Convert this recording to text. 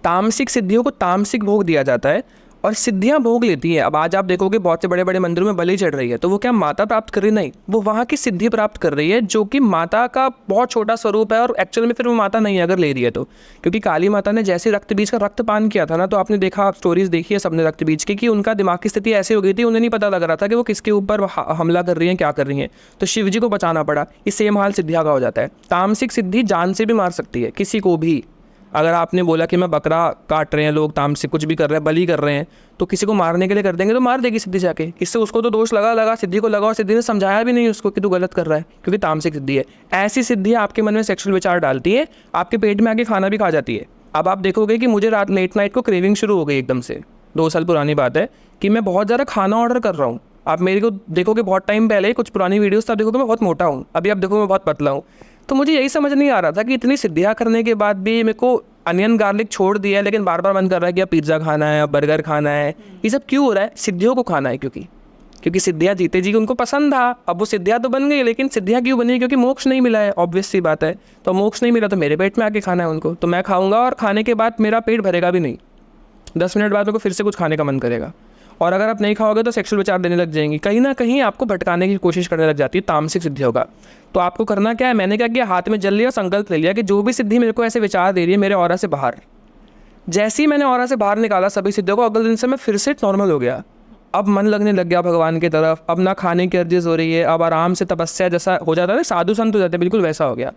तामसिक सिद्धियों को तामसिक भोग दिया जाता है और सिद्धियां भोग लेती हैं। अब आज आप देखोगे बहुत से बड़े बड़े मंदिरों में बलि चढ़ रही है, तो वो क्या माता प्राप्त कर रही? नहीं, वो वहाँ की सिद्धि प्राप्त कर रही है जो कि माता का बहुत छोटा स्वरूप है और एक्चुअल में फिर वो माता नहीं है अगर ले रही है तो। क्योंकि काली माता ने जैसे रक्त बीज का रक्तपान किया था ना, तो आपने देखा, स्टोरीज देखी है सबने रक्त बीज की, कि उनका दिमाग की स्थिति ऐसी हो गई थी, उन्हें नहीं पता लग रहा था कि वो किसके ऊपर हमला कर रही है, क्या कर रही है, तो शिव जी को बचाना पड़ा। इस सेम हाल सिद्धियाँ का हो जाता है। तामसिक सिद्धि जान से भी मार सकती है किसी को भी। अगर आपने बोला कि मैं बकरा काट रहे हैं लोग, तामसिक कुछ भी कर रहे हैं, बलि कर रहे हैं, तो किसी को मारने के लिए कर देंगे तो मार देगी सिद्धि जाके। इससे उसको तो दोष लगा सिद्धि को लगा, और सिद्धि ने समझाया भी नहीं उसको कि तू गलत कर रहा है, क्योंकि तामसिक सिद्धि है। ऐसी सिद्धियाँ आपके मन में सेक्सुअल विचार डालती है, आपके पेट में आके खाना भी खा जाती है। अब आप देखोगे कि मुझे रात लेट नाइट को क्रेविंग शुरू हो गई एकदम से, 2 साल पुरानी बात है, कि मैं बहुत ज़्यादा खाना ऑर्डर कर रहा हूँ। आप मेरे को देखोगे बहुत टाइम पहले कुछ पुरानी वीडियोस, तब देखोगे मैं बहुत मोटा हूँ, अभी आप देखो मैं बहुत पतला हूँ। तो मुझे यही समझ नहीं आ रहा था कि इतनी सिद्धियाँ करने के बाद भी मेरे को अनियन गार्लिक छोड़ दिया है, लेकिन बार बार मन कर रहा है कि अब पिज़्ज़ा खाना है, अब बर्गर खाना है। ये सब क्यों हो रहा है? सिद्धियों को खाना है, क्योंकि सिद्धियाँ जीते जी उनको पसंद था। अब वो सिद्धियाँ तो बन गई, लेकिन सिद्धियाँ क्यों बनी? क्योंकि मोक्ष नहीं मिला है, ऑब्वियस सी बात है। तो मोक्ष नहीं मिला तो मेरे पेट में आके खाना है उनको, तो मैं खाऊंगा, और खाने के बाद मेरा पेट भरेगा भी नहीं। 10 मिनट बाद मेरे को फिर से कुछ खाने का मन करेगा। और अगर आप नहीं खाओगे तो सेक्सुअल विचार देने लग जाएंगी, कहीं ना कहीं आपको भटकाने की कोशिश करने लग जाती है तामसिक सिद्धियों का। तो आपको करना क्या है? मैंने क्या किया, हाथ में जल लिया, संकल्प ले लिया कि जो भी सिद्धि मेरे को ऐसे विचार दे रही है मेरे ऑरा से बाहर। जैसे ही मैंने ऑरा से बाहर निकाला सभी सिद्धियों को, अगले दिन से मैं फिर से नॉर्मल हो गया। अब मन लगने लग गया भगवान की तरफ, अब ना खाने की अर्जिश हो रही है, अब आराम से तपस्या जैसा हो जाता है ना, साधु संत हो जाते हैं, बिल्कुल वैसा हो गया।